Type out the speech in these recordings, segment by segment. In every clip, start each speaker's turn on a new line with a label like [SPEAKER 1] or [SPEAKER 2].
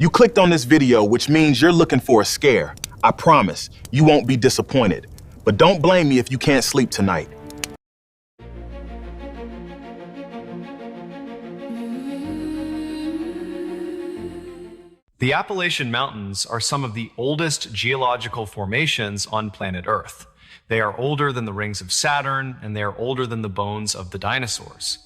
[SPEAKER 1] You clicked on this video, which means you're looking for a scare. I promise, you won't be disappointed. But don't blame me if you can't sleep tonight.
[SPEAKER 2] The Appalachian Mountains are some of the oldest geological formations on planet Earth. They are older than the rings of Saturn, and they are older than the bones of the dinosaurs.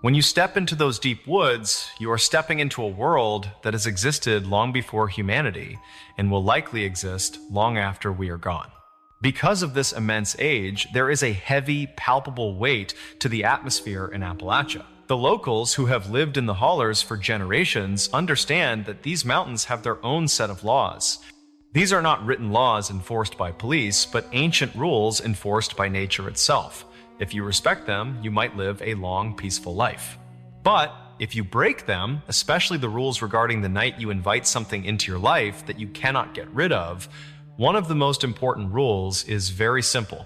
[SPEAKER 2] When you step into those deep woods, you are stepping into a world that has existed long before humanity and will likely exist long after we are gone. Because of this immense age, there is a heavy, palpable weight to the atmosphere in Appalachia. The locals who have lived in the hollers for generations understand that these mountains have their own set of laws. These are not written laws enforced by police, but ancient rules enforced by nature itself. If you respect them, you might live a long, peaceful life. But if you break them, especially the rules regarding the night you invite something into your life that you cannot get rid of, one of the most important rules is very simple.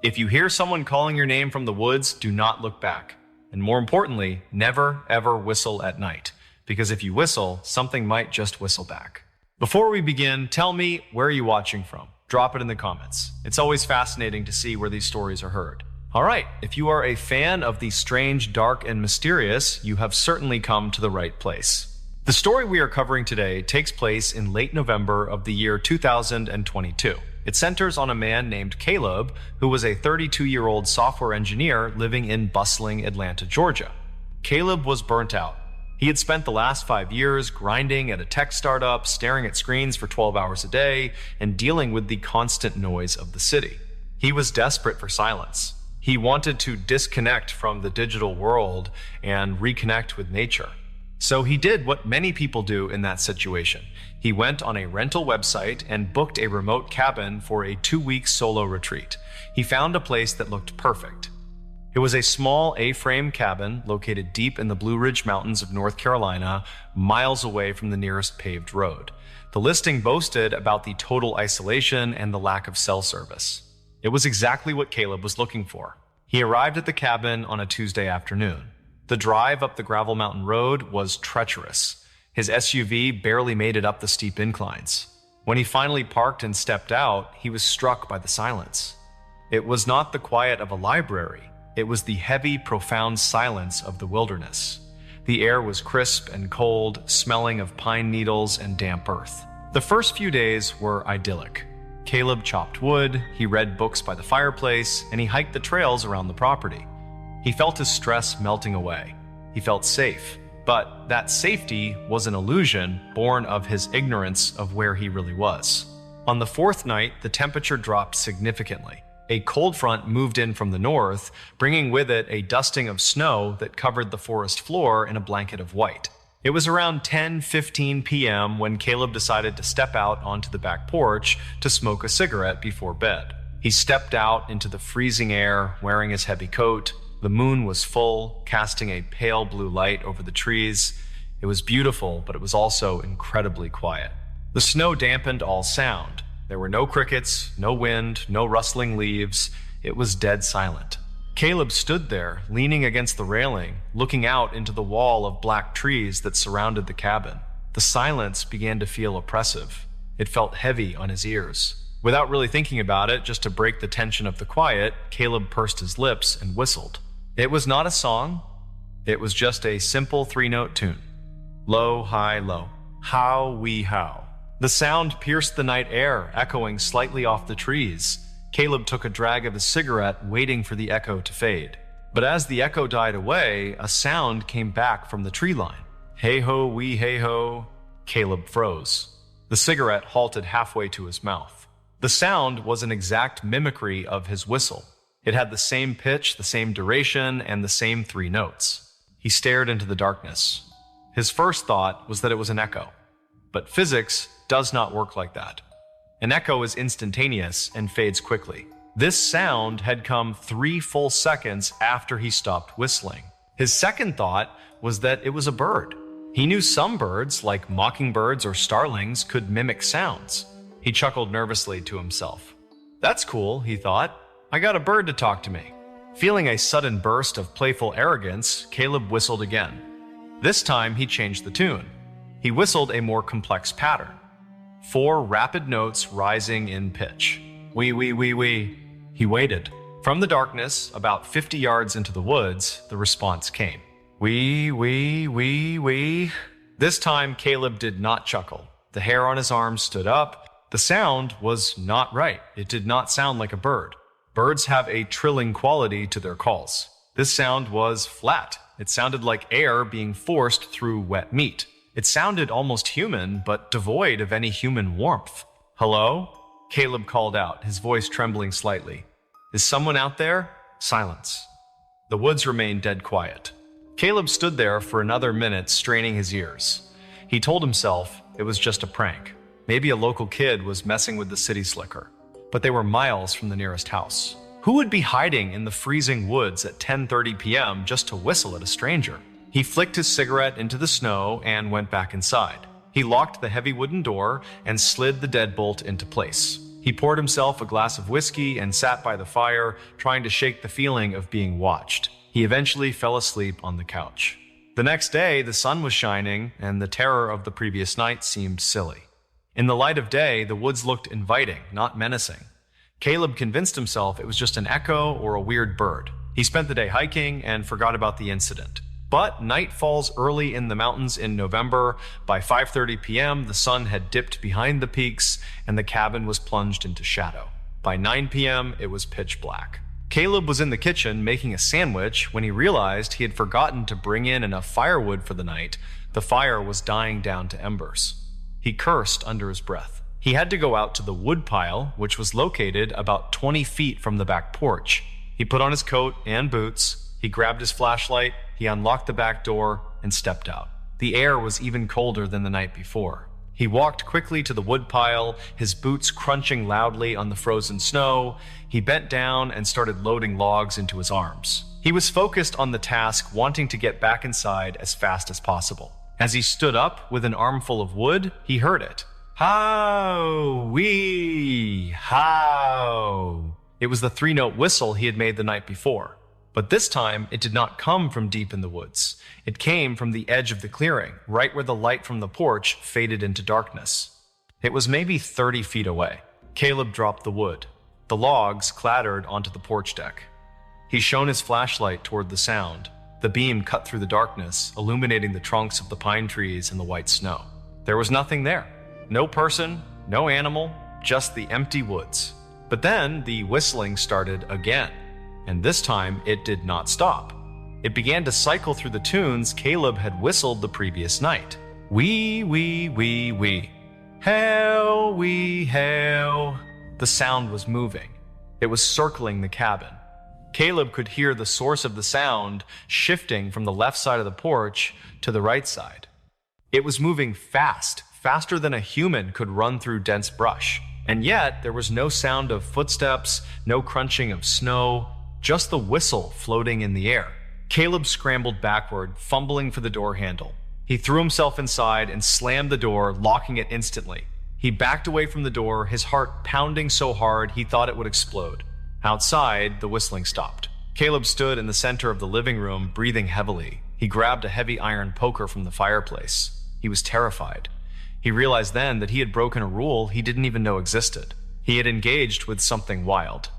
[SPEAKER 2] If you hear someone calling your name from the woods, do not look back. And more importantly, never ever whistle at night, because if you whistle, something might just whistle back. Before we begin, tell me, where are you watching from? Drop it in the comments. It's always fascinating to see where these stories are heard. All right, if you are a fan of the strange, dark, and mysterious, you have certainly come to the right place. The story we are covering today takes place in late November of the year 2022. It centers on a man named Caleb, who was a 32-year-old software engineer living in bustling Atlanta, Georgia. Caleb was burnt out. He had spent the last 5 years grinding at a tech startup, staring at screens for 12 hours a day, and dealing with the constant noise of the city. He was desperate for silence. He wanted to disconnect from the digital world and reconnect with nature. So he did what many people do in that situation. He went on a rental website and booked a remote cabin for a 2-week solo retreat. He found a place that looked perfect. It was a small A-frame cabin located deep in the Blue Ridge Mountains of North Carolina, miles away from the nearest paved road. The listing boasted about the total isolation and the lack of cell service. It was exactly what Caleb was looking for. He arrived at the cabin on a Tuesday afternoon. The drive up the gravel mountain road was treacherous. His SUV barely made it up the steep inclines. When he finally parked and stepped out, he was struck by the silence. It was not the quiet of a library. It was the heavy, profound silence of the wilderness. The air was crisp and cold, smelling of pine needles and damp earth. The first few days were idyllic. Caleb chopped wood, he read books by the fireplace, and he hiked the trails around the property. He felt his stress melting away. He felt safe, but that safety was an illusion born of his ignorance of where he really was. On the fourth night, the temperature dropped significantly. A cold front moved in from the north, bringing with it a dusting of snow that covered the forest floor in a blanket of white. It was around 10:15 p.m. when Caleb decided to step out onto the back porch to smoke a cigarette before bed. He stepped out into the freezing air, wearing his heavy coat. The moon was full, casting a pale blue light over the trees. It was beautiful, but it was also incredibly quiet. The snow dampened all sound. There were no crickets, no wind, no rustling leaves. It was dead silent. Caleb stood there, leaning against the railing, looking out into the wall of black trees that surrounded the cabin. The silence began to feel oppressive. It felt heavy on his ears. Without really thinking about it, just to break the tension of the quiet, Caleb pursed his lips and whistled. It was not a song. It was just a simple 3-note tune. Low, high, low. How, wee, how. The sound pierced the night air, echoing slightly off the trees. Caleb took a drag of his cigarette, waiting for the echo to fade. But as the echo died away, a sound came back from the tree line. Hey-ho, wee hey-ho. Caleb froze. The cigarette halted halfway to his mouth. The sound was an exact mimicry of his whistle. It had the same pitch, the same duration, and the same 3 notes. He stared into the darkness. His first thought was that it was an echo. But physics does not work like that. An echo is instantaneous and fades quickly. This sound had come 3 full seconds after he stopped whistling. His second thought was that it was a bird. He knew some birds, like mockingbirds or starlings, could mimic sounds. He chuckled nervously to himself. That's cool, he thought. I got a bird to talk to me. Feeling a sudden burst of playful arrogance, Caleb whistled again. This time he changed the tune. He whistled a more complex pattern. 4 rapid notes rising in pitch. Wee, wee, wee, wee. He waited. From the darkness, about 50 yards into the woods, the response came. Wee, wee, wee, wee. This time, Caleb did not chuckle. The hair on his arm stood up. The sound was not right. It did not sound like a bird. Birds have a trilling quality to their calls. This sound was flat. It sounded like air being forced through wet meat. It sounded almost human, but devoid of any human warmth. Hello? Caleb called out, his voice trembling slightly. Is someone out there? Silence. The woods remained dead quiet. Caleb stood there for another minute, straining his ears. He told himself it was just a prank. Maybe a local kid was messing with the city slicker. But they were miles from the nearest house. Who would be hiding in the freezing woods at 10:30 p.m. just to whistle at a stranger? He flicked his cigarette into the snow and went back inside. He locked the heavy wooden door and slid the deadbolt into place. He poured himself a glass of whiskey and sat by the fire, trying to shake the feeling of being watched. He eventually fell asleep on the couch. The next day, the sun was shining, and the terror of the previous night seemed silly. In the light of day, the woods looked inviting, not menacing. Caleb convinced himself it was just an echo or a weird bird. He spent the day hiking and forgot about the incident. But night falls early in the mountains in November. By 5:30 p.m., the sun had dipped behind the peaks and the cabin was plunged into shadow. By 9 p.m., it was pitch black. Caleb was in the kitchen making a sandwich when he realized he had forgotten to bring in enough firewood for the night. The fire was dying down to embers. He cursed under his breath. He had to go out to the wood pile, which was located about 20 feet from the back porch. He put on his coat and boots. He grabbed his flashlight, he unlocked the back door, and stepped out. The air was even colder than the night before. He walked quickly to the woodpile, his boots crunching loudly on the frozen snow. He bent down and started loading logs into his arms. He was focused on the task, wanting to get back inside as fast as possible. As he stood up with an armful of wood, he heard it. How-wee, how. It was the 3-note whistle he had made the night before. But this time, it did not come from deep in the woods. It came from the edge of the clearing, right where the light from the porch faded into darkness. It was maybe 30 feet away. Caleb dropped the wood. The logs clattered onto the porch deck. He shone his flashlight toward the sound. The beam cut through the darkness, illuminating the trunks of the pine trees and the white snow. There was nothing there. No person, no animal, just the empty woods. But then the whistling started again. And this time, it did not stop. It began to cycle through the tunes Caleb had whistled the previous night. Wee, wee, wee, wee. Hail, wee, hail. The sound was moving. It was circling the cabin. Caleb could hear the source of the sound shifting from the left side of the porch to the right side. It was moving fast, faster than a human could run through dense brush. And yet, there was no sound of footsteps, no crunching of snow, just the whistle floating in the air. Caleb scrambled backward, fumbling for the door handle. He threw himself inside and slammed the door, locking it instantly. He backed away from the door, his heart pounding so hard he thought it would explode. Outside, the whistling stopped. Caleb stood in the center of the living room, breathing heavily. He grabbed a heavy iron poker from the fireplace. He was terrified. He realized then that he had broken a rule he didn't even know existed. He had engaged with something wild.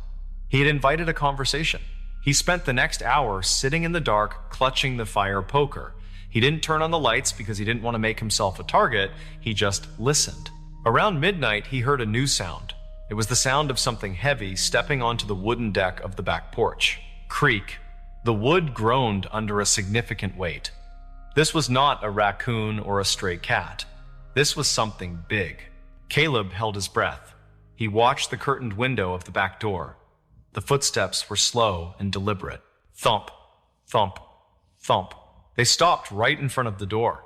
[SPEAKER 2] He had invited a conversation. He spent the next hour sitting in the dark, clutching the fire poker. He didn't turn on the lights because he didn't want to make himself a target. He just listened. Around midnight, he heard a new sound. It was the sound of something heavy stepping onto the wooden deck of the back porch. Creak. The wood groaned under a significant weight. This was not a raccoon or a stray cat. This was something big. Caleb held his breath. He watched the curtained window of the back door. The footsteps were slow and deliberate. Thump, thump, thump. They stopped right in front of the door.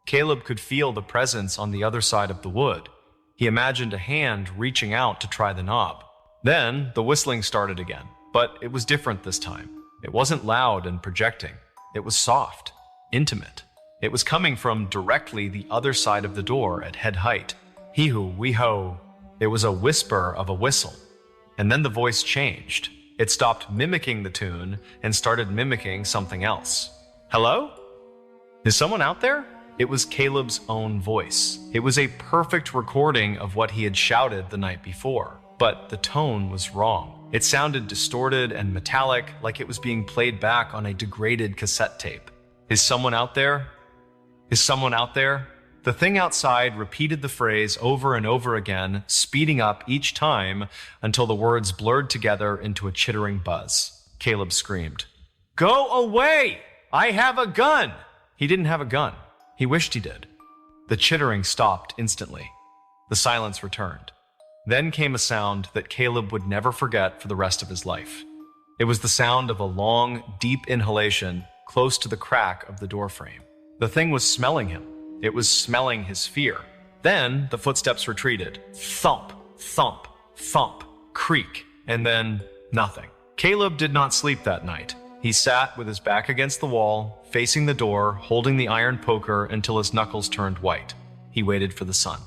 [SPEAKER 2] Caleb could feel the presence on the other side of the wood. He imagined a hand reaching out to try the knob. Then the whistling started again, but it was different this time. It wasn't loud and projecting. It was soft, intimate. It was coming from directly the other side of the door at head height. Hee-hoo, wee-ho. It was a whisper of a whistle. And then the voice changed. It stopped mimicking the tune and started mimicking something else. Hello? Is someone out there? It was Caleb's own voice. It was a perfect recording of what he had shouted the night before, but the tone was wrong. It sounded distorted and metallic, like it was being played back on a degraded cassette tape. Is someone out there? Is someone out there? The thing outside repeated the phrase over and over again, speeding up each time until the words blurred together into a chittering buzz. Caleb screamed, "Go away! I have a gun!" He didn't have a gun. He wished he did. The chittering stopped instantly. The silence returned. Then came a sound that Caleb would never forget for the rest of his life. It was the sound of a long, deep inhalation close to the crack of the doorframe. The thing was smelling him. It was smelling his fear. Then the footsteps retreated. Thump, thump, thump, creak, and then nothing. Caleb did not sleep that night. He sat with his back against the wall, facing the door, holding the iron poker until his knuckles turned white. He waited for the sun.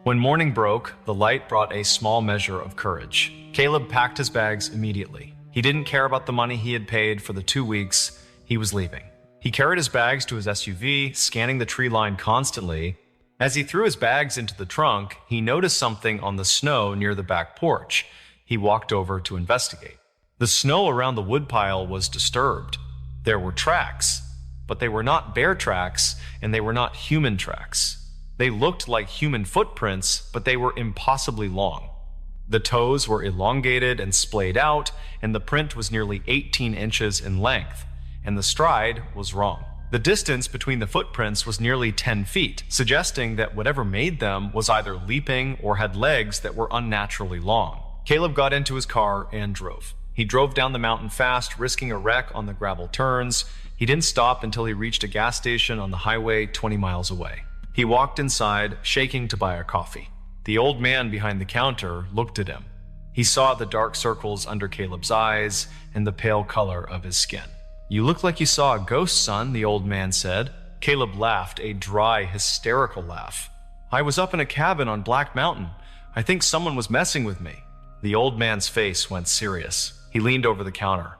[SPEAKER 2] When morning broke, the light brought a small measure of courage. Caleb packed his bags immediately. He didn't care about the money he had paid for the 2 weeks. He was leaving. He carried his bags to his SUV, scanning the tree line constantly. As he threw his bags into the trunk, he noticed something on the snow near the back porch. He walked over to investigate. The snow around the woodpile was disturbed. There were tracks, but they were not bear tracks, and they were not human tracks. They looked like human footprints, but they were impossibly long. The toes were elongated and splayed out, and the print was nearly 18 inches in length, and the stride was wrong. The distance between the footprints was nearly 10 feet, suggesting that whatever made them was either leaping or had legs that were unnaturally long. Caleb got into his car and drove. He drove down the mountain fast, risking a wreck on the gravel turns. He didn't stop until he reached a gas station on the highway 20 miles away. He walked inside, shaking to buy a coffee. The old man behind the counter looked at him. He saw the dark circles under Caleb's eyes and the pale color of his skin. "You look like you saw a ghost, son," the old man said. Caleb laughed, a dry, hysterical laugh. "I was up in a cabin on Black Mountain. I think someone was messing with me." The old man's face went serious. He leaned over the counter.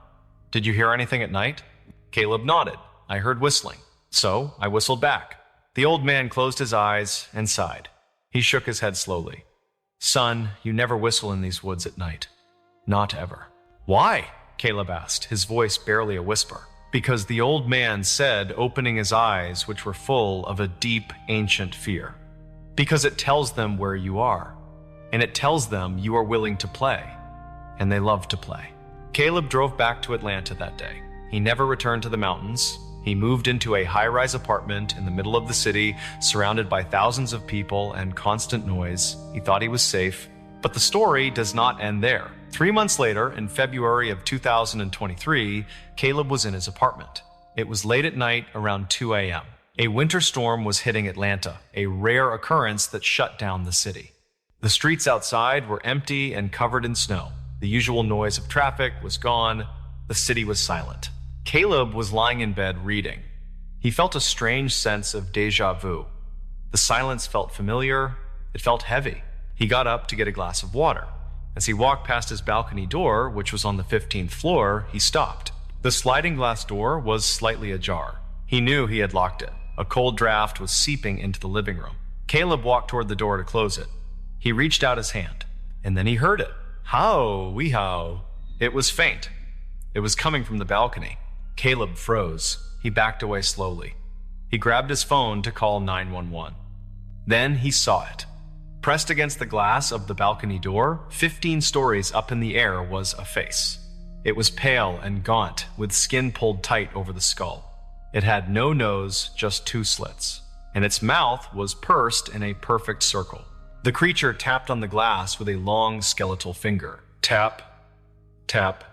[SPEAKER 2] "Did you hear anything at night?" Caleb nodded. "I heard whistling. So I whistled back." The old man closed his eyes and sighed. He shook his head slowly. "Son, you never whistle in these woods at night. Not ever." "Why?" Caleb asked, his voice barely a whisper. "Because the old man said, opening his eyes, which were full of a deep, ancient fear. Because it tells them where you are, and it tells them you are willing to play, and they love to play." Caleb drove back to Atlanta that day. He never returned to the mountains. He moved into a high-rise apartment in the middle of the city, surrounded by thousands of people and constant noise. He thought he was safe. But the story does not end there. 3 months later, in February of 2023, Caleb was in his apartment. It was late at night, around 2 a.m. A winter storm was hitting Atlanta, a rare occurrence that shut down the city. The streets outside were empty and covered in snow. The usual noise of traffic was gone. The city was silent. Caleb was lying in bed reading. He felt a strange sense of déjà vu. The silence felt familiar. It felt heavy. He got up to get a glass of water. As he walked past his balcony door, which was on the 15th floor, he stopped. The sliding glass door was slightly ajar. He knew he had locked it. A cold draft was seeping into the living room. Caleb walked toward the door to close it. He reached out his hand, and then he heard it. How-wee-how. It was faint. It was coming from the balcony. Caleb froze. He backed away slowly. He grabbed his phone to call 911. Then he saw it. Pressed against the glass of the balcony door, 15 stories up in the air, was a face. It was pale and gaunt, with skin pulled tight over the skull. It had no nose, just 2 slits, and its mouth was pursed in a perfect circle. The creature tapped on the glass with a long skeletal finger. Tap, tap,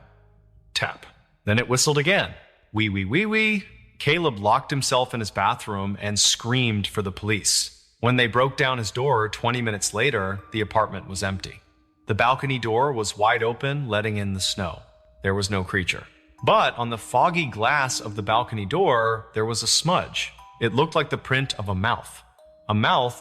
[SPEAKER 2] tap. Then it whistled again. Wee, wee, wee, wee. Caleb locked himself in his bathroom and screamed for the police. When they broke down his door 20 minutes later, the apartment was empty. The balcony door was wide open, letting in the snow. There was no creature. But on the foggy glass of the balcony door, there was a smudge. It looked like the print of a mouth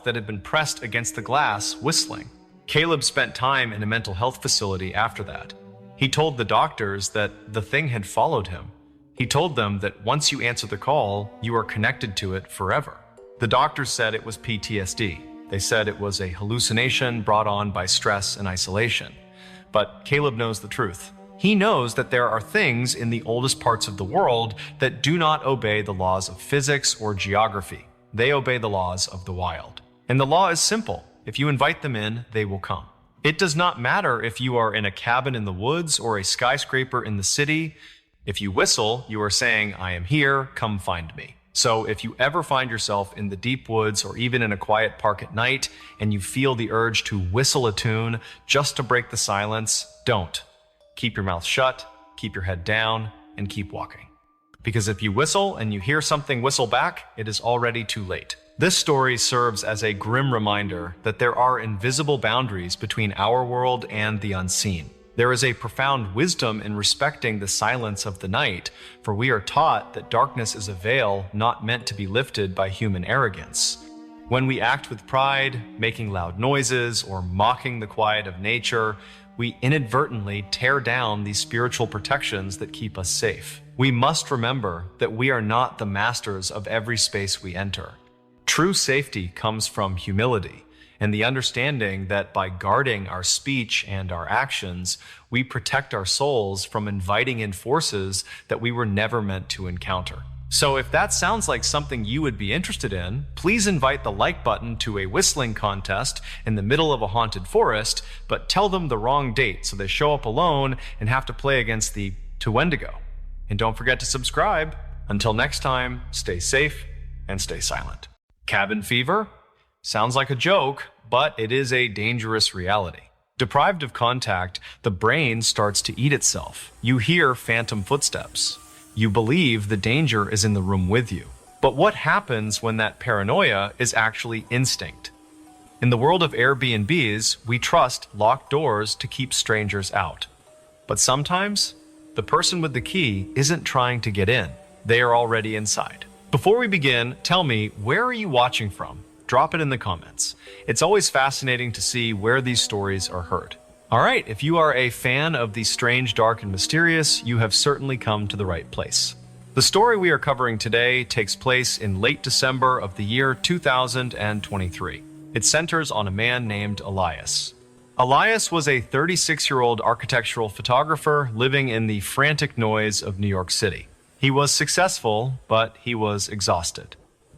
[SPEAKER 2] that had been pressed against the glass, whistling. Caleb spent time in a mental health facility after that. He told the doctors that the thing had followed him. He told them that once you answer the call, you are connected to it forever. The doctors said it was PTSD. They said it was a hallucination brought on by stress and isolation. But Caleb knows the truth. He knows that there are things in the oldest parts of the world that do not obey the laws of physics or geography. They obey the laws of the wild. And the law is simple. If you invite them in, they will come. It does not matter if you are in a cabin in the woods or a skyscraper in the city. If you whistle, you are saying, "I am here, come find me." So if you ever find yourself in the deep woods or even in a quiet park at night and you feel the urge to whistle a tune just to break the silence, don't. Keep your mouth shut, keep your head down, and keep walking. Because if you whistle and you hear something whistle back, it is already too late. This story serves as a grim reminder that there are invisible boundaries between our world and the unseen. There is a profound wisdom in respecting the silence of the night, for we are taught that darkness is a veil not meant to be lifted by human arrogance. When we act with pride, making loud noises, or mocking the quiet of nature, we inadvertently tear down these spiritual protections that keep us safe. We must remember that we are not the masters of every space we enter. True safety comes from humility and the understanding that by guarding our speech and our actions, we protect our souls from inviting in forces that we were never meant to encounter. So if that sounds like something you would be interested in, please invite the like button to a whistling contest in the middle of a haunted forest, but tell them the wrong date so they show up alone and have to play against the Wendigo. And don't forget to subscribe. Until next time, stay safe and stay silent. Cabin fever? Sounds like a joke, but it is a dangerous reality. Deprived of contact, the brain starts to eat itself. You hear phantom footsteps. You believe the danger is in the room with you. But what happens when that paranoia is actually instinct? In the world of Airbnbs, we trust locked doors to keep strangers out. But sometimes, the person with the key isn't trying to get in. They are already inside. Before we begin, tell me, where are you watching from? Drop it in the comments. It's always fascinating to see where these stories are heard. All right, if you are a fan of the strange, dark, and mysterious, you have certainly come to the right place. The story we are covering today takes place in late December of the year 2023. It centers on a man named Elias. Elias was a 36-year-old architectural photographer living in the frantic noise of New York City. He was successful, but he was exhausted.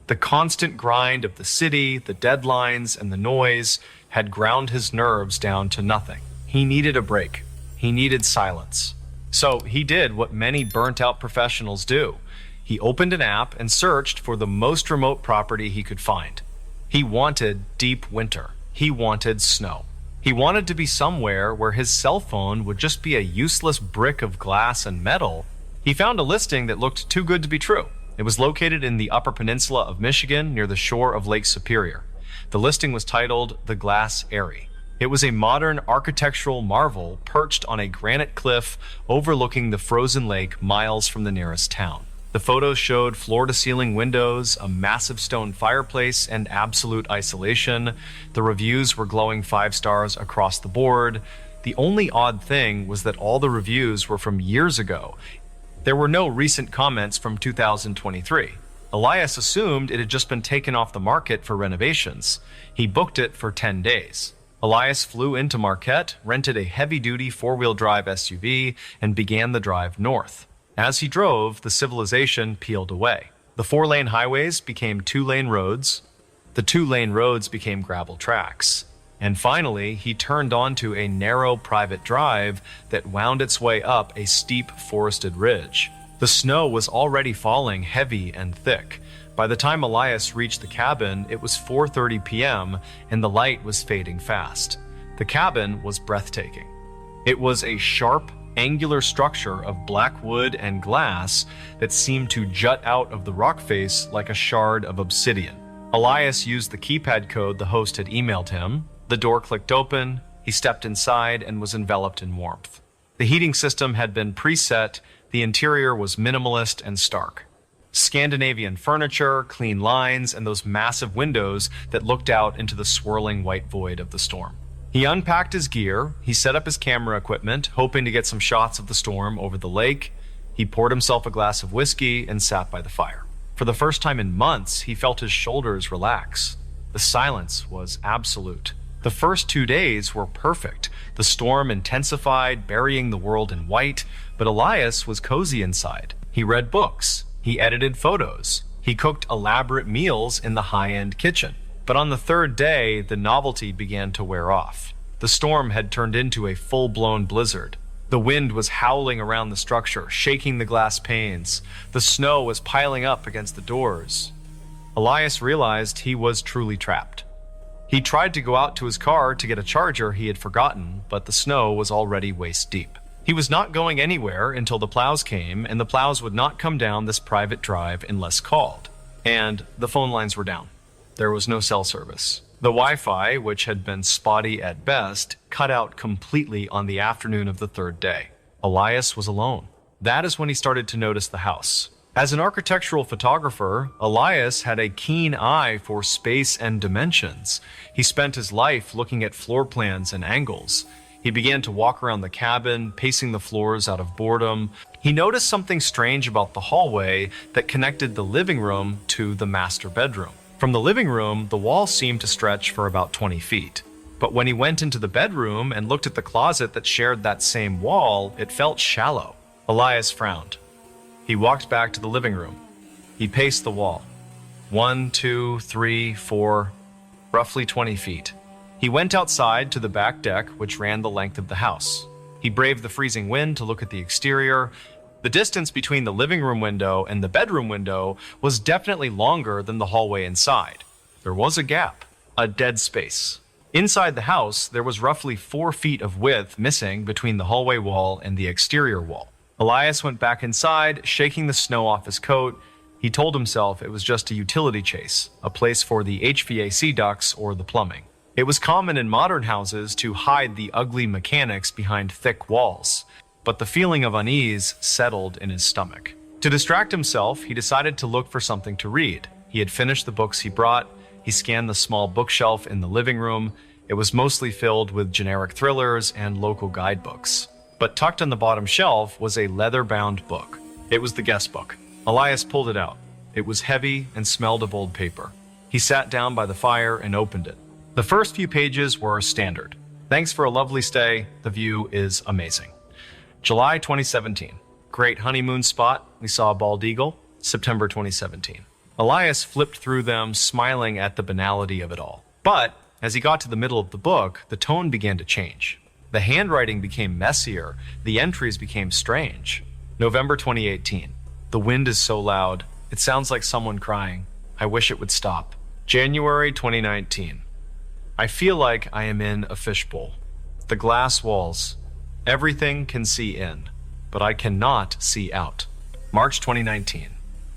[SPEAKER 2] The constant grind of the city, the deadlines, and the noise had ground his nerves down to nothing. He needed a break. He needed silence. So he did what many burnt-out professionals do. He opened an app and searched for the most remote property he could find. He wanted deep winter. He wanted snow. He wanted to be somewhere where his cell phone would just be a useless brick of glass and metal. He found a listing that looked too good to be true. It was located in the Upper Peninsula of Michigan near the shore of Lake Superior. The listing was titled The Glass Eyrie. It was a modern architectural marvel perched on a granite cliff overlooking the frozen lake miles from the nearest town. The photos showed floor-to-ceiling windows, a massive stone fireplace, and absolute isolation. The reviews were glowing 5 stars across the board. The only odd thing was that all the reviews were from years ago. There were no recent comments from 2023. Elias assumed it had just been taken off the market for renovations. He booked it for 10 days. Elias flew into Marquette, rented a heavy-duty 4-wheel drive SUV, and began the drive north. As he drove, the civilization peeled away. The 4-lane highways became 2-lane roads. The 2-lane roads became gravel tracks. And finally, he turned onto a narrow private drive that wound its way up a steep forested ridge. The snow was already falling heavy and thick. By the time Elias reached the cabin, it was 4:30 p.m. and the light was fading fast. The cabin was breathtaking. It was a sharp, angular structure of black wood and glass that seemed to jut out of the rock face like a shard of obsidian. Elias used the keypad code the host had emailed him. The door clicked open, he stepped inside and was enveloped in warmth. The heating system had been preset, the interior was minimalist and stark. Scandinavian furniture, clean lines, and those massive windows that looked out into the swirling white void of the storm. He unpacked his gear, he set up his camera equipment, hoping to get some shots of the storm over the lake. He poured himself a glass of whiskey and sat by the fire. For the first time in months, he felt his shoulders relax. The silence was absolute. The first 2 days were perfect. The storm intensified, burying the world in white, but Elias was cozy inside. He read books. He edited photos. He cooked elaborate meals in the high-end kitchen. But on the third day, the novelty began to wear off. The storm had turned into a full-blown blizzard. The wind was howling around the structure, shaking the glass panes. The snow was piling up against the doors. Elias realized he was truly trapped. He tried to go out to his car to get a charger he had forgotten, but the snow was already waist deep. He was not going anywhere until the plows came, and the plows would not come down this private drive unless called. And the phone lines were down. There was no cell service. The Wi-Fi, which had been spotty at best, cut out completely on the afternoon of the third day. Elias was alone. That is when he started to notice the house. As an architectural photographer, Elias had a keen eye for space and dimensions. He spent his life looking at floor plans and angles. He began to walk around the cabin, pacing the floors out of boredom. He noticed something strange about the hallway that connected the living room to the master bedroom. From the living room, the wall seemed to stretch for about 20 feet. But when he went into the bedroom and looked at the closet that shared that same wall, it felt shallow. Elias frowned. He walked back to the living room. He paced the wall. 1, 2, 3, 4, roughly 20 feet. He went outside to the back deck, which ran the length of the house. He braved the freezing wind to look at the exterior. The distance between the living room window and the bedroom window was definitely longer than the hallway inside. There was a gap, a dead space. Inside the house, there was roughly 4 feet of width missing between the hallway wall and the exterior wall. Elias went back inside, shaking the snow off his coat. He told himself it was just a utility chase, a place for the HVAC ducts or the plumbing. It was common in modern houses to hide the ugly mechanics behind thick walls, but the feeling of unease settled in his stomach. To distract himself, he decided to look for something to read. He had finished the books he brought. He scanned the small bookshelf in the living room. It was mostly filled with generic thrillers and local guidebooks. But tucked on the bottom shelf was a leather-bound book. It was the guest book. Elias pulled it out. It was heavy and smelled of old paper. He sat down by the fire and opened it. The first few pages were standard. Thanks for a lovely stay. The view is amazing. July 2017. Great honeymoon spot. We saw a bald eagle. September 2017. Elias flipped through them, smiling at the banality of it all. But as he got to the middle of the book, the tone began to change. The handwriting became messier. The entries became strange. November 2018. The wind is so loud. It sounds like someone crying. I wish it would stop. January 2019. I feel like I am in a fishbowl. The glass walls. Everything can see in, but I cannot see out. March 2019.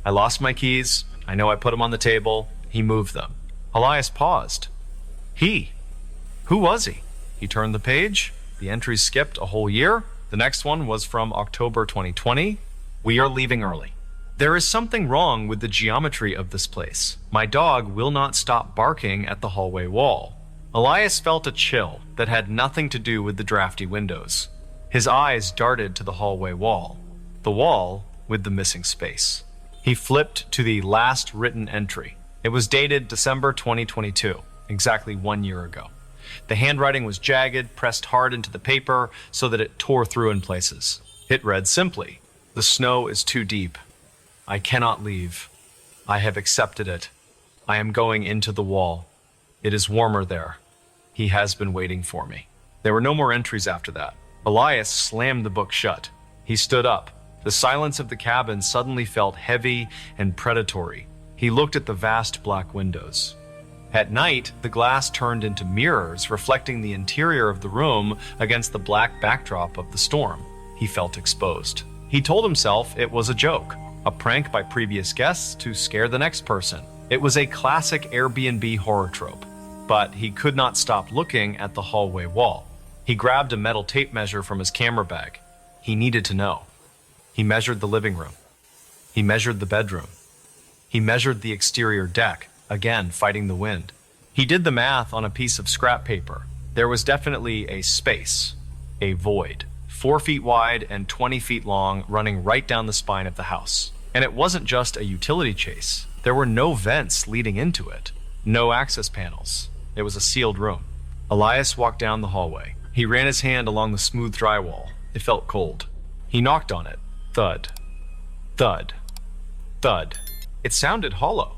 [SPEAKER 2] I lost my keys. I know I put them on the table. He moved them. Elias paused. Who was he? He turned the page. The entries skipped a whole year. The next one was from October 2020. We are leaving early. There is something wrong with the geometry of this place. My dog will not stop barking at the hallway wall. Elias felt a chill that had nothing to do with the drafty windows. His eyes darted to the hallway wall, the wall with the missing space. He flipped to the last written entry. It was dated December 2022, exactly 1 year ago. The handwriting was jagged, pressed hard into the paper so that it tore through in places. It read simply, "The snow is too deep. I cannot leave. I have accepted it. I am going into the wall. It is warmer there. He has been waiting for me." There were no more entries after that. Elias slammed the book shut. He stood up. The silence of the cabin suddenly felt heavy and predatory. He looked at the vast black windows. At night, the glass turned into mirrors, reflecting the interior of the room against the black backdrop of the storm. He felt exposed. He told himself it was a joke, a prank by previous guests to scare the next person. It was a classic Airbnb horror trope, but he could not stop looking at the hallway wall. He grabbed a metal tape measure from his camera bag. He needed to know. He measured the living room. He measured the bedroom. He measured the exterior deck, again fighting the wind. He did the math on a piece of scrap paper. There was definitely a space, a void, 4 feet wide and 20 feet long, running right down the spine of the house. And it wasn't just a utility chase. There were no vents leading into it, no access panels. It was a sealed room. Elias walked down the hallway. He ran his hand along the smooth drywall. It felt cold. He knocked on it. Thud. Thud. Thud. It sounded hollow,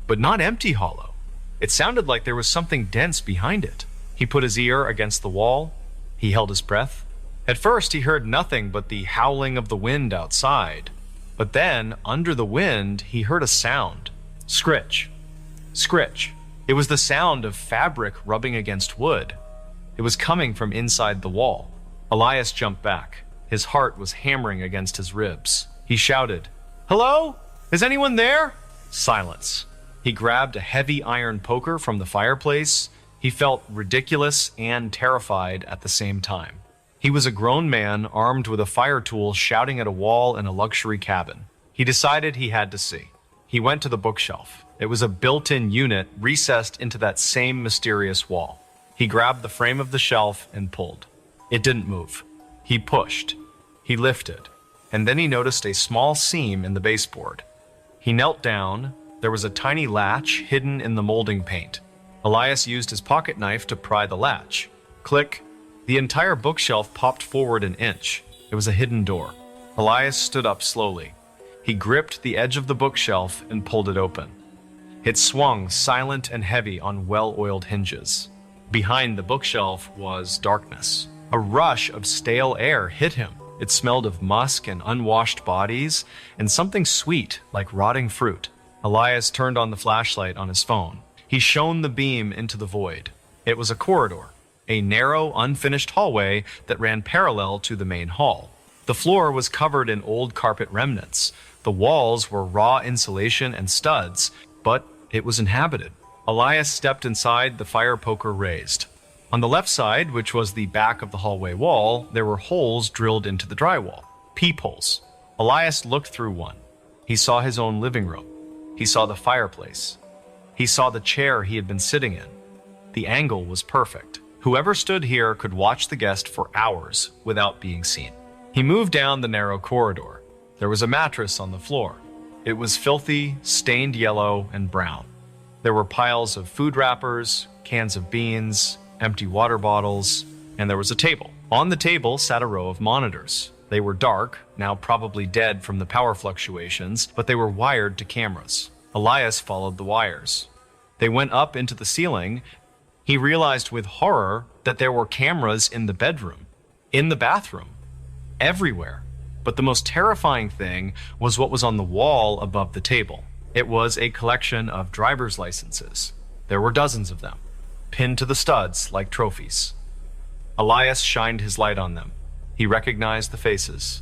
[SPEAKER 2] but not empty hollow. It sounded like there was something dense behind it. He put his ear against the wall. He held his breath. At first, he heard nothing but the howling of the wind outside. But then, under the wind, he heard a sound. Scritch. Scritch. It was the sound of fabric rubbing against wood. It was coming from inside the wall. Elias jumped back. His heart was hammering against his ribs. He shouted, "Hello? Is anyone there?" Silence. He grabbed a heavy iron poker from the fireplace. He felt ridiculous and terrified at the same time. He was a grown man armed with a fire tool shouting at a wall in a luxury cabin. He decided he had to see. He went to the bookshelf. It was a built-in unit recessed into that same mysterious wall. He grabbed the frame of the shelf and pulled. It didn't move. He pushed. He lifted. And then he noticed a small seam in the baseboard. He knelt down. There was a tiny latch hidden in the molding paint. Elias used his pocket knife to pry the latch. Click. The entire bookshelf popped forward an inch. It was a hidden door. Elias stood up slowly. He gripped the edge of the bookshelf and pulled it open. It swung silent and heavy on well-oiled hinges. Behind the bookshelf was darkness. A rush of stale air hit him. It smelled of musk and unwashed bodies, and something sweet like rotting fruit. Elias turned on the flashlight on his phone. He shone the beam into the void. It was a corridor, a narrow, unfinished hallway that ran parallel to the main hall. The floor was covered in old carpet remnants. The walls were raw insulation and studs, but it was inhabited. Elias stepped inside, the fire poker raised. On the left side, which was the back of the hallway wall, there were holes drilled into the drywall. Peepholes. Elias looked through one. He saw his own living room. He saw the fireplace. He saw the chair he had been sitting in. The angle was perfect. Whoever stood here could watch the guest for hours without being seen. He moved down the narrow corridor. There was a mattress on the floor. It was filthy, stained yellow and brown. There were piles of food wrappers, cans of beans, empty water bottles, and there was a table. On the table sat a row of monitors. They were dark, now probably dead from the power fluctuations, but they were wired to cameras. Elias followed the wires. They went up into the ceiling. He realized with horror that there were cameras in the bedroom, in the bathroom, everywhere. But the most terrifying thing was what was on the wall above the table. It was a collection of driver's licenses. There were dozens of them, pinned to the studs like trophies. Elias shined his light on them. He recognized the faces.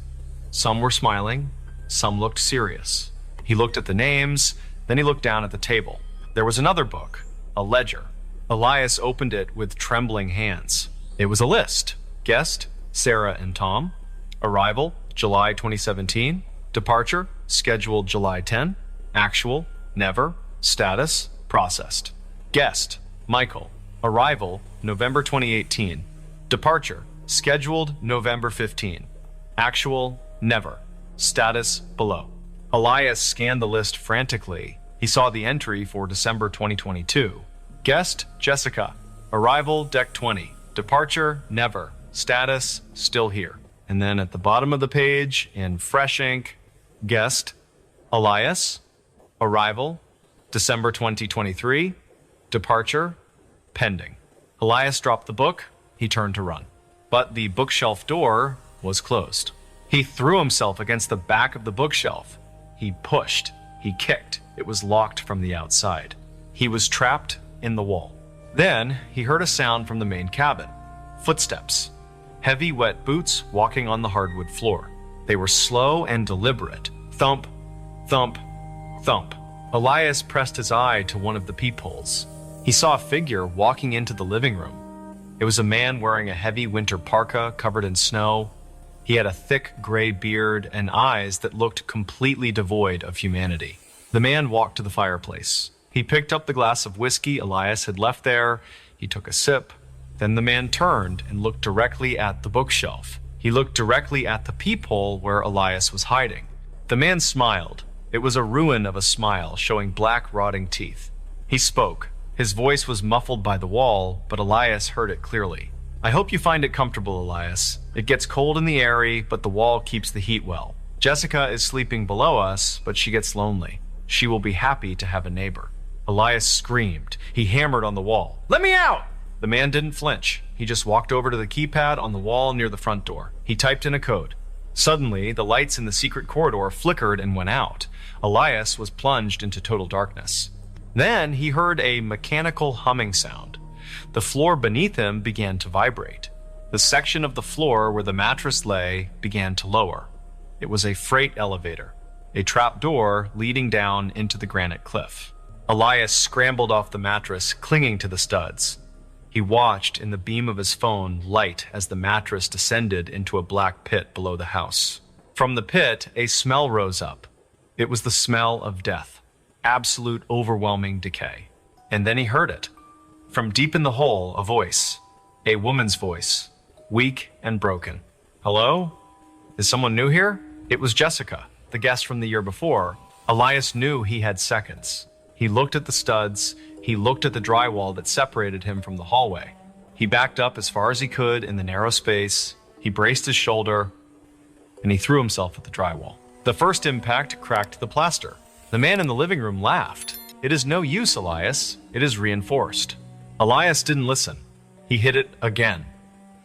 [SPEAKER 2] Some were smiling, some looked serious. He looked at the names, then he looked down at the table. There was another book, a ledger. Elias opened it with trembling hands. It was a list. Guest, Sarah and Tom. Arrival, July 2017. Departure, scheduled July 10. Actual, never. Status, processed. Guest, Michael. Arrival, November 2018. Departure, scheduled November 15. Actual, never. Status, below. Elias scanned the list frantically. He saw the entry for December 2022. Guest, Jessica. Arrival, deck 20. Departure, never. Status, still here. And then at the bottom of the page, in fresh ink, guest, Elias. Arrival, December 2023. Departure, pending. Elias dropped the book. He turned to run. But the bookshelf door was closed. He threw himself against the back of the bookshelf. He pushed. He kicked. It was locked from the outside. He was trapped in the wall. Then he heard a sound from the main cabin. Footsteps. Heavy, wet boots walking on the hardwood floor. They were slow and deliberate. Thump, thump, thump. Elias pressed his eye to one of the peepholes. He saw a figure walking into the living room. It was a man wearing a heavy winter parka covered in snow. He had a thick gray beard and eyes that looked completely devoid of humanity. The man walked to the fireplace. He picked up the glass of whiskey Elias had left there. He took a sip. Then the man turned and looked directly at the bookshelf. He looked directly at the peephole where Elias was hiding. The man smiled. It was a ruin of a smile, showing black, rotting teeth. He spoke. His voice was muffled by the wall, but Elias heard it clearly. "I hope you find it comfortable, Elias. It gets cold in the airy, but the wall keeps the heat well. Jessica is sleeping below us, but she gets lonely. She will be happy to have a neighbor." Elias screamed. He hammered on the wall. "Let me out!" The man didn't flinch. He just walked over to the keypad on the wall near the front door. He typed in a code. Suddenly, the lights in the secret corridor flickered and went out. Elias was plunged into total darkness. Then he heard a mechanical humming sound. The floor beneath him began to vibrate. The section of the floor where the mattress lay began to lower. It was a freight elevator, a trap door leading down into the granite cliff. Elias scrambled off the mattress, clinging to the studs. He watched in the beam of his phone light as the mattress descended into a black pit below the house. From the pit, a smell rose up. It was the smell of death, absolute overwhelming decay. And then he heard it. From deep in the hole, a voice, a woman's voice, weak and broken. "Hello? Is someone new here?" It was Jessica, the guest from the year before. Elias knew he had seconds. He looked at the studs. He looked at the drywall that separated him from the hallway. He backed up as far as he could in the narrow space. He braced his shoulder, and he threw himself at the drywall. The first impact cracked the plaster. The man in the living room laughed. "It is no use, Elias. It is reinforced." Elias didn't listen. He hit it again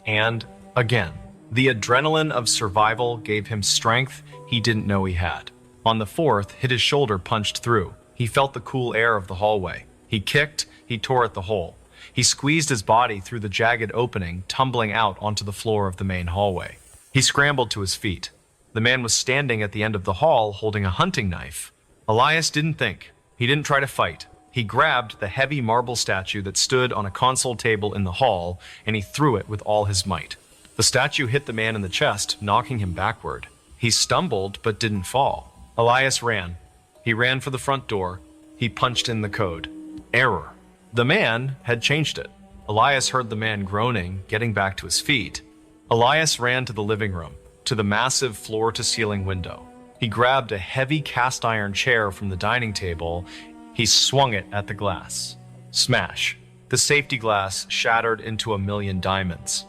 [SPEAKER 2] and again. The adrenaline of survival gave him strength he didn't know he had. On the fourth, hit his shoulder punched through. He felt the cool air of the hallway. He kicked, he tore at the hole. He squeezed his body through the jagged opening, tumbling out onto the floor of the main hallway. He scrambled to his feet. The man was standing at the end of the hall holding a hunting knife. Elias didn't think. He didn't try to fight. He grabbed the heavy marble statue that stood on a console table in the hall, and he threw it with all his might. The statue hit the man in the chest, knocking him backward. He stumbled but didn't fall. Elias ran. He ran for the front door. He punched in the code. Error. The man had changed it. Elias heard the man groaning, getting back to his feet. Elias ran to the living room, to the massive floor-to-ceiling window. He grabbed a heavy cast-iron chair from the dining table. He swung it at the glass. Smash. The safety glass shattered into a million diamonds.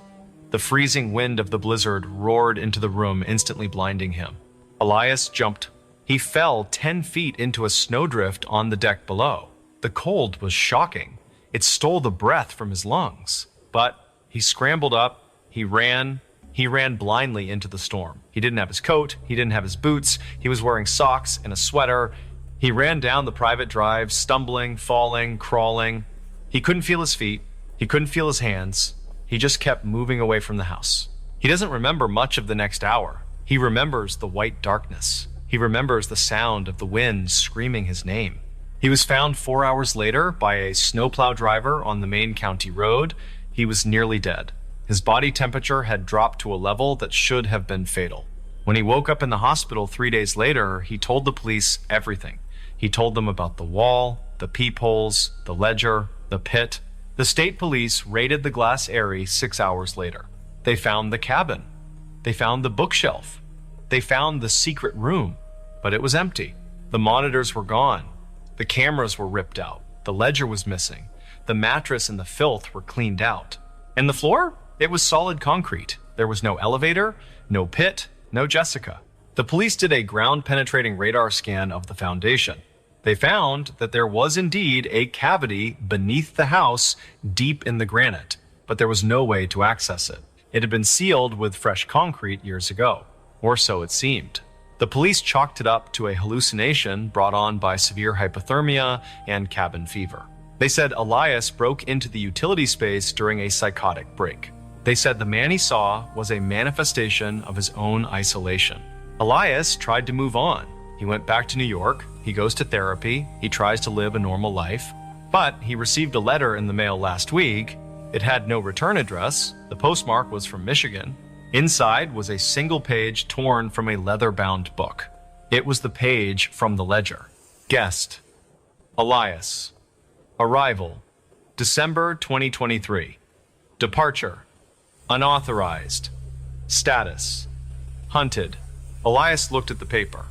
[SPEAKER 2] The freezing wind of the blizzard roared into the room, instantly blinding him. Elias jumped. He fell 10 feet into a snowdrift on the deck below. The cold was shocking. It stole the breath from his lungs. But he scrambled up. He ran blindly into the storm. He didn't have his coat. He didn't have his boots. He was wearing socks and a sweater. He ran down the private drive, stumbling, falling, crawling. He couldn't feel his feet. He couldn't feel his hands. He just kept moving away from the house. He doesn't remember much of the next hour. He remembers the white darkness. He remembers the sound of the wind screaming his name. He was found 4 hours later by a snowplow driver on the main county road. He was nearly dead. His body temperature had dropped to a level that should have been fatal. When he woke up in the hospital 3 days later, he told the police everything. He told them about the wall, the peepholes, the ledger, the pit. The state police raided the glass airy 6 hours later. They found the cabin. They found the bookshelf. They found the secret room, but it was empty. The monitors were gone. The cameras were ripped out. The ledger was missing. The mattress and the filth were cleaned out. And the floor? It was solid concrete. There was no elevator, no pit, no Jessica. The police did a ground-penetrating radar scan of the foundation. They found that there was indeed a cavity beneath the house deep in the granite, but there was no way to access it. It had been sealed with fresh concrete years ago, or so it seemed. The police chalked it up to a hallucination brought on by severe hypothermia and cabin fever. They said Elias broke into the utility space during a psychotic break. They said the man he saw was a manifestation of his own isolation. Elias tried to move on. He went back to New York. He goes to therapy. He tries to live a normal life. But he received a letter in the mail last week. It had no return address. The postmark was from Michigan. Inside was a single page torn from a leather-bound book. It was the page from the ledger. Guest: Elias. Arrival: December 2023. Departure: unauthorized. Status: hunted. Elias looked at the paper.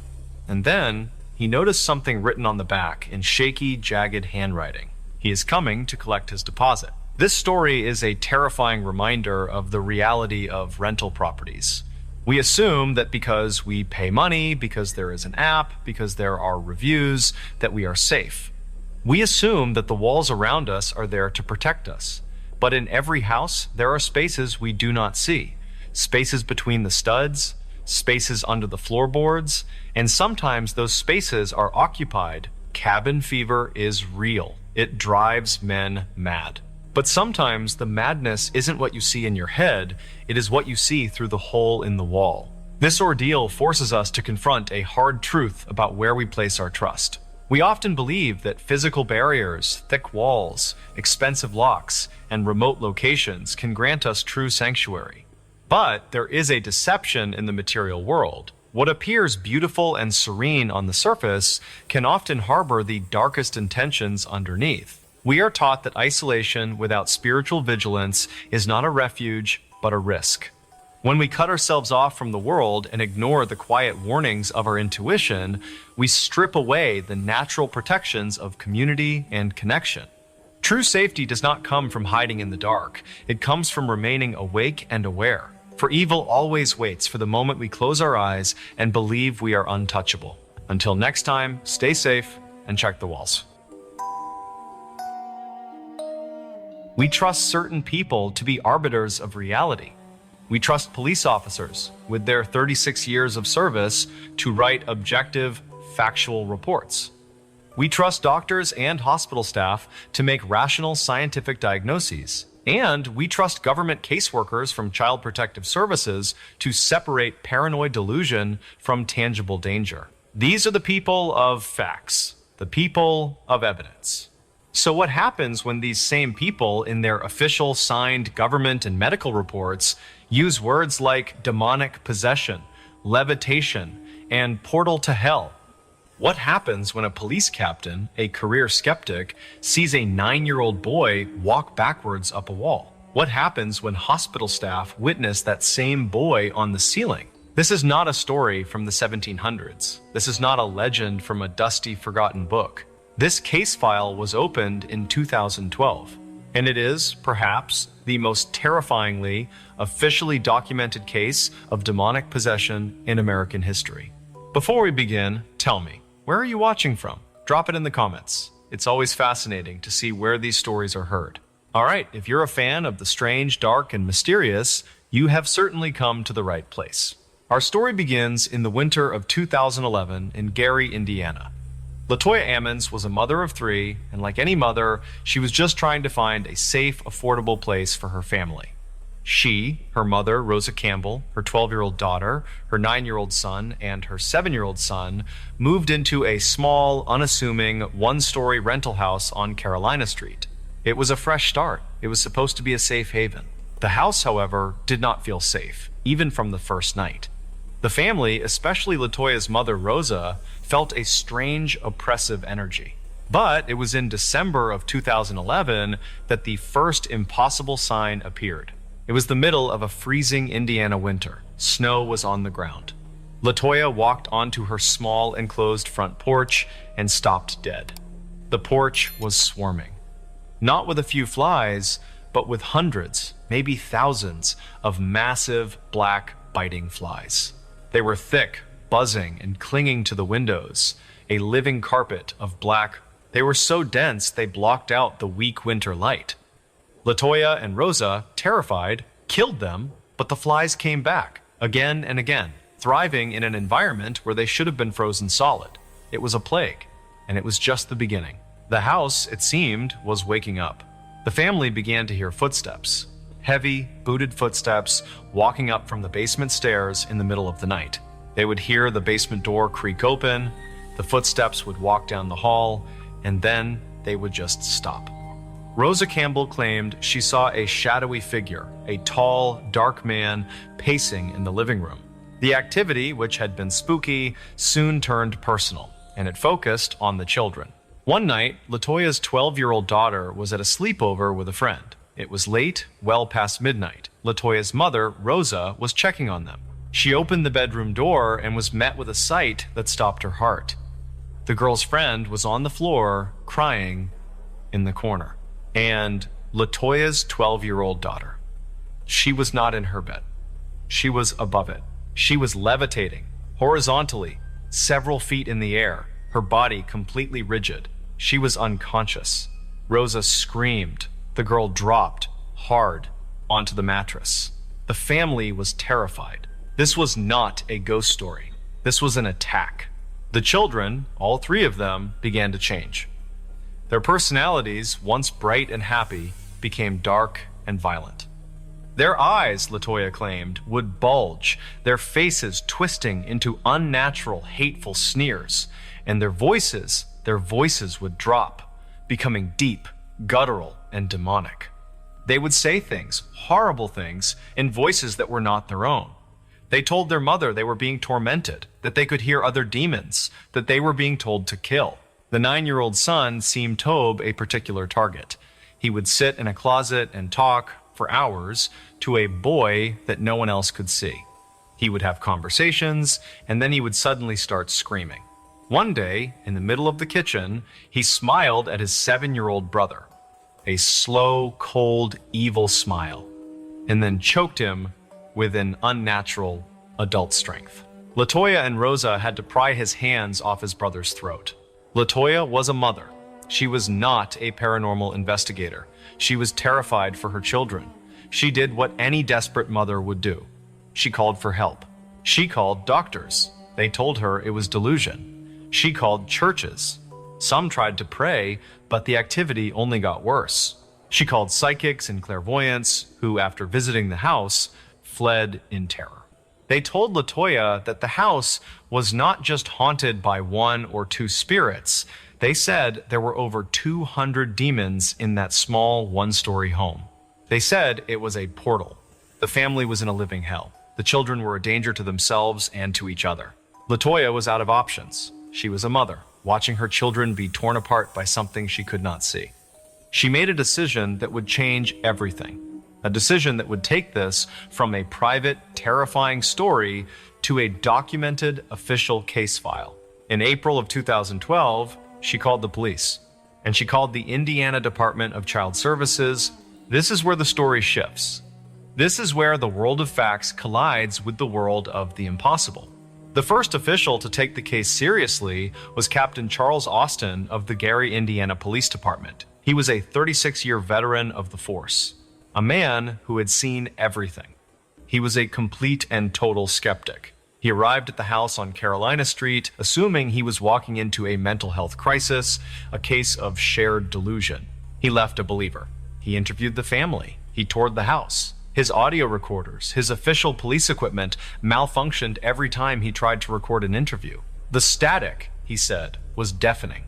[SPEAKER 2] And then he noticed something written on the back in shaky, jagged handwriting. He is coming to collect his deposit. This story is a terrifying reminder of the reality of rental properties. We assume that because we pay money, because there is an app, because there are reviews, that we are safe. We assume that the walls around us are there to protect us. But in every house, there are spaces we do not see. Spaces between the studs, spaces under the floorboards, and sometimes those spaces are occupied. Cabin fever is real. It drives men mad. But sometimes the madness isn't what you see in your head, it is what you see through the hole in the wall. This ordeal forces us to confront a hard truth about where we place our trust. We often believe that physical barriers, thick walls, expensive locks, and remote locations can grant us true sanctuary. But there is a deception in the material world. What appears beautiful and serene on the surface can often harbor the darkest intentions underneath. We are taught that isolation without spiritual vigilance is not a refuge, but a risk. When we cut ourselves off from the world and ignore the quiet warnings of our intuition, we strip away the natural protections of community and connection. True safety does not come from hiding in the dark. It comes from remaining awake and aware. For evil always waits for the moment we close our eyes and believe we are untouchable. Until next time, stay safe and check the walls. We trust certain people to be arbiters of reality. We trust police officers, with their 36 years of service, to write objective, factual reports. We trust doctors and hospital staff to make rational scientific diagnoses. And we trust government caseworkers from Child Protective Services to separate paranoid delusion from tangible danger. These are the people of facts, the people of evidence. So what happens when these same people in their official signed government and medical reports use words like demonic possession, levitation, and portal to hell? What happens when a police captain, a career skeptic, sees a 9-year-old boy walk backwards up a wall? What happens when hospital staff witness that same boy on the ceiling? This is not a story from the 1700s. This is not a legend from a dusty, forgotten book. This case file was opened in 2012, and it is, perhaps, the most terrifyingly, officially documented case of demonic possession in American history. Before we begin, tell me, where are you watching from? Drop it in the comments. It's always fascinating to see where these stories are heard. All right, if you're a fan of the strange, dark, and mysterious, you have certainly come to the right place. Our story begins in the winter of 2011 in Gary, Indiana. Latoya Ammons was a mother of 3, and like any mother, she was just trying to find a safe, affordable place for her family. She, her mother, Rosa Campbell, her 12-year-old daughter, her 9-year-old son, and her 7-year-old son moved into a small, unassuming, one-story rental house on Carolina Street. It was a fresh start. It was supposed to be a safe haven. The house, however, did not feel safe, even from the first night. The family, especially Latoya's mother, Rosa, felt a strange, oppressive energy. But it was in December of 2011 that the first impossible sign appeared. It was the middle of a freezing Indiana winter. Snow was on the ground. Latoya walked onto her small enclosed front porch and stopped dead. The porch was swarming. Not with a few flies, but with hundreds, maybe thousands, of massive, black, biting flies. They were thick, buzzing, and clinging to the windows, a living carpet of black. They were so dense they blocked out the weak winter light. Latoya and Rosa, terrified, killed them, but the flies came back, again and again, thriving in an environment where they should have been frozen solid. It was a plague, and it was just the beginning. The house, it seemed, was waking up. The family began to hear footsteps. Heavy, booted footsteps walking up from the basement stairs in the middle of the night. They would hear the basement door creak open, the footsteps would walk down the hall, and then they would just stop. Rosa Campbell claimed she saw a shadowy figure, a tall, dark man pacing in the living room. The activity, which had been spooky, soon turned personal, and it focused on the children. One night, Latoya's 12-year-old daughter was at a sleepover with a friend. It was late, well past midnight. Latoya's mother, Rosa, was checking on them. She opened the bedroom door and was met with a sight that stopped her heart. The girl's friend was on the floor, crying in the corner. And LaToya's 12-year-old daughter. She was not in her bed. She was above it. She was levitating, horizontally, several feet in the air, her body completely rigid. She was unconscious. Rosa screamed. The girl dropped, hard, onto the mattress. The family was terrified. This was not a ghost story. This was an attack. The children, all three of them, began to change. Their personalities, once bright and happy, became dark and violent. Their eyes, LaToya claimed, would bulge, their faces twisting into unnatural, hateful sneers, and their voices would drop, becoming deep, guttural, and demonic. They would say things, horrible things, in voices that were not their own. They told their mother they were being tormented, that they could hear other demons, that they were being told to kill. The 9-year-old son seemed Tobe a particular target. He would sit in a closet and talk for hours to a boy that no one else could see. He would have conversations, and then he would suddenly start screaming. One day, in the middle of the kitchen, he smiled at his 7-year-old brother. A slow, cold, evil smile, and then choked him with an unnatural adult strength. LaToya and Rosa had to pry his hands off his brother's throat. LaToya was a mother. She was not a paranormal investigator. She was terrified for her children. She did what any desperate mother would do. She called for help. She called doctors. They told her it was delusion. She called churches. Some tried to pray, but the activity only got worse. She called psychics and clairvoyants, who, after visiting the house, fled in terror. They told LaToya that the house was not just haunted by 1 or 2 spirits. They said there were over 200 demons in that small 1-story home. They said it was a portal. The family was in a living hell. The children were a danger to themselves and to each other. LaToya was out of options. She was a mother, watching her children be torn apart by something she could not see. She made a decision that would change everything. A decision that would take this from a private, terrifying story to a documented official case file. In April of 2012, she called the police, and she called the Indiana Department of Child Services. This is where the story shifts. This is where the world of facts collides with the world of the impossible. The first official to take the case seriously was Captain Charles Austin of the Gary, Indiana Police Department. He was a 36-year veteran of the force, a man who had seen everything. He was a complete and total skeptic. He arrived at the house on Carolina Street, assuming he was walking into a mental health crisis, a case of shared delusion. He left a believer. He interviewed the family. He toured the house. His audio recorders, his official police equipment malfunctioned every time he tried to record an interview. The static, he said, was deafening.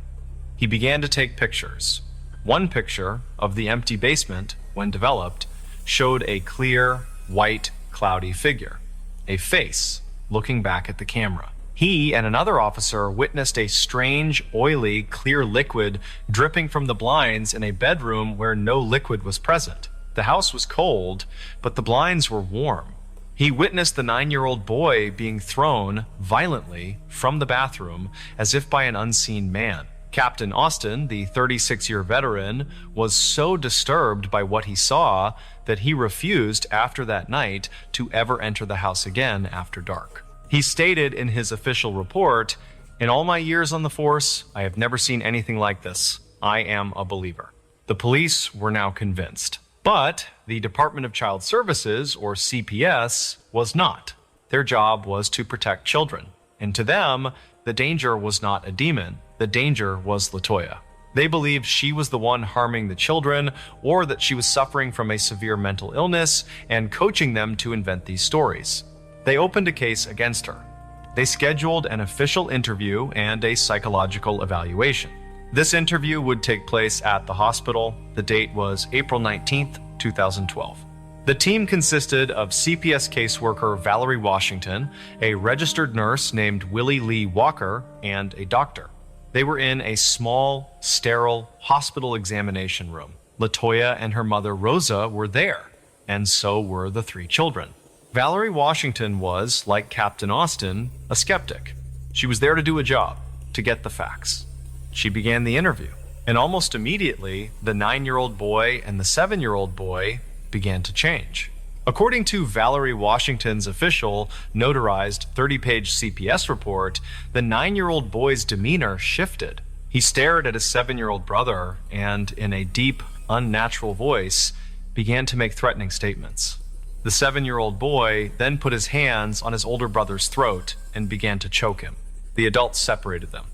[SPEAKER 2] He began to take pictures. One picture of the empty basement, when developed, showed a clear, white, cloudy figure, a face looking back at the camera. He and another officer witnessed a strange, oily, clear liquid dripping from the blinds in a bedroom where no liquid was present. The house was cold, but the blinds were warm. He witnessed the 9-year-old boy being thrown violently from the bathroom as if by an unseen man. Captain Austin, the 36-year veteran, was so disturbed by what he saw that he refused after that night to ever enter the house again after dark. He stated in his official report, "In all my years on the force, I have never seen anything like this. I am a believer." The police were now convinced. But the Department of Child Services, or CPS, was not. Their job was to protect children. And to them, the danger was not a demon. The danger was LaToya. They believed she was the one harming the children, or that she was suffering from a severe mental illness and coaching them to invent these stories. They opened a case against her. They scheduled an official interview and a psychological evaluation. This interview would take place at the hospital. The date was April 19th, 2012. The team consisted of CPS caseworker Valerie Washington, a registered nurse named Willie Lee Walker, and a doctor. They were in a small, sterile hospital examination room. LaToya and her mother Rosa were there, and so were the 3 children. Valerie Washington was, like Captain Austen, a skeptic. She was there to do a job, to get the facts. She began the interview, and almost immediately, the 9-year-old boy and the 7-year-old boy began to change. According to Valerie Washington's official, notarized 30-page CPS report, the 9-year-old boy's demeanor shifted. He stared at his 7-year-old brother and, in a deep, unnatural voice, began to make threatening statements. The 7-year-old boy then put his hands on his older brother's throat and began to choke him. The adults separated them.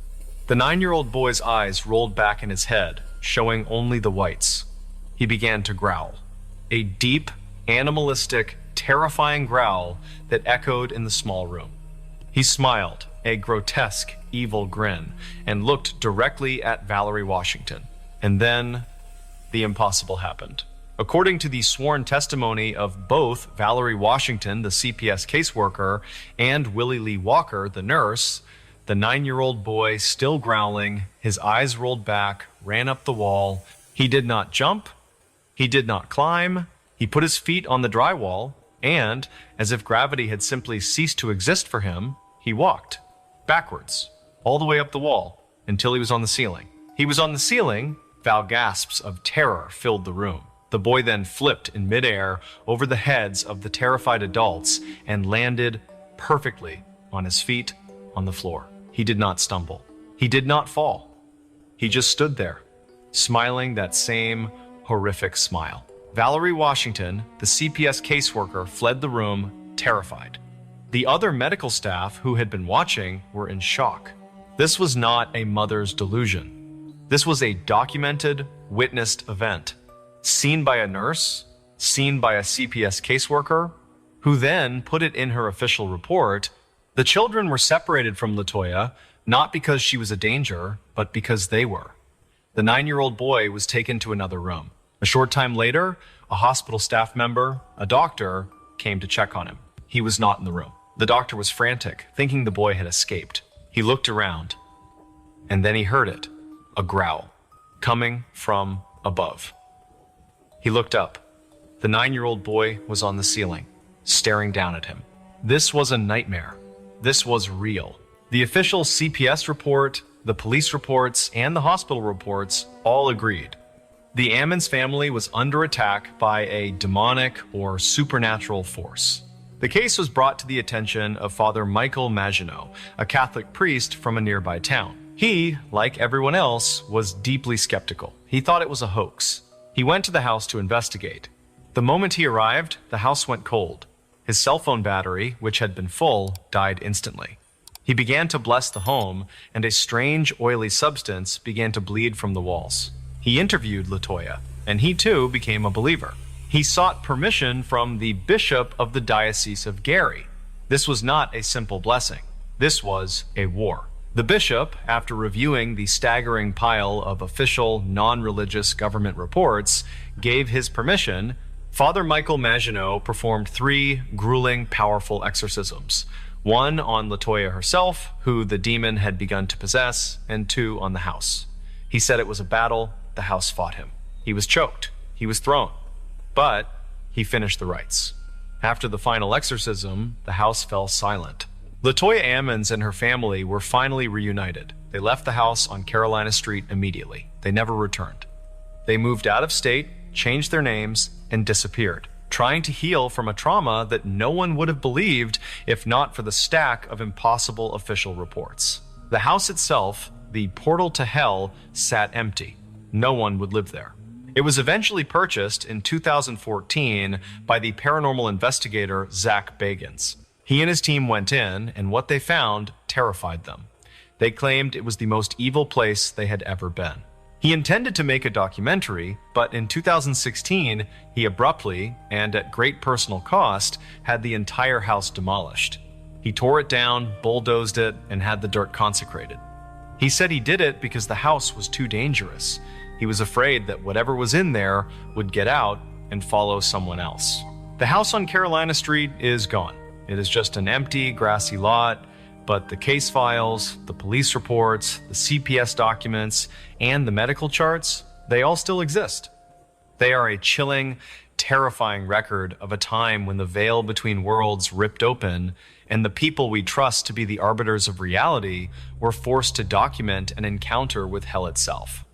[SPEAKER 2] The 9-year-old boy's eyes rolled back in his head, showing only the whites. He began to growl. A deep, animalistic, terrifying growl that echoed in the small room. He smiled, a grotesque, evil grin, and looked directly at Valerie Washington. And then, the impossible happened. According to the sworn testimony of both Valerie Washington, the CPS caseworker, and Willie Lee Walker, the nurse, the 9-year-old boy, still growling, his eyes rolled back, ran up the wall. He did not jump. He did not climb. He put his feet on the drywall, and, as if gravity had simply ceased to exist for him, he walked backwards, all the way up the wall, until he was on the ceiling. He was on the ceiling. Foul gasps of terror filled the room. The boy then flipped in midair over the heads of the terrified adults and landed perfectly on his feet on the floor. He did not stumble. He did not fall. He just stood there, smiling that same horrific smile. Valerie Washington, the CPS caseworker, fled the room, terrified. The other medical staff who had been watching were in shock. This was not a mother's delusion. This was a documented, witnessed event. Seen by a nurse, seen by a CPS caseworker, who then put it in her official report. The children were separated from Latoya, not because she was a danger, but because they were. The 9-year-old boy was taken to another room. A short time later, a hospital staff member, a doctor, came to check on him. He was not in the room. The doctor was frantic, thinking the boy had escaped. He looked around, and then he heard it, a growl, coming from above. He looked up. The 9-year-old boy was on the ceiling, staring down at him. This was a nightmare. This was real. The official CPS report, the police reports, and the hospital reports all agreed. The Ammons family was under attack by a demonic or supernatural force. The case was brought to the attention of Father Michael Maginot, a Catholic priest from a nearby town. He, like everyone else, was deeply skeptical. He thought it was a hoax. He went to the house to investigate. The moment he arrived, the house went cold. His cell phone battery, which had been full, died instantly. He began to bless the home, and a strange, oily substance began to bleed from the walls. He interviewed Latoya, and he too became a believer. He sought permission from the bishop of the Diocese of Gary. This was not a simple blessing. This was a war. The bishop, after reviewing the staggering pile of official, non-religious government reports, gave his permission. Father Michael Maginot performed 3 grueling, powerful exorcisms. 1 on Latoya herself, who the demon had begun to possess, and 2 on the house. He said it was a battle. The house fought him. He was choked. He was thrown. But he finished the rites. After the final exorcism, the house fell silent. Latoya Ammons and her family were finally reunited. They left the house on Carolina Street immediately. They never returned. They moved out of state, changed their names, and disappeared, trying to heal from a trauma that no one would have believed if not for the stack of impossible official reports. The house itself, the portal to hell, sat empty. No one would live there. It was eventually purchased in 2014 by the paranormal investigator Zach Bagans. He and his team went in, and what they found terrified them. They claimed it was the most evil place they had ever been. He intended to make a documentary, but in 2016, he abruptly, and at great personal cost, had the entire house demolished. He tore it down, bulldozed it, and had the dirt consecrated. He said he did it because the house was too dangerous. He was afraid that whatever was in there would get out and follow someone else. The house on Carolina Street is gone. It is just an empty, grassy lot, but the case files, the police reports, the CPS documents, and the medical charts, they all still exist. They are a chilling, terrifying record of a time when the veil between worlds ripped open and the people we trust to be the arbiters of reality were forced to document an encounter with hell itself.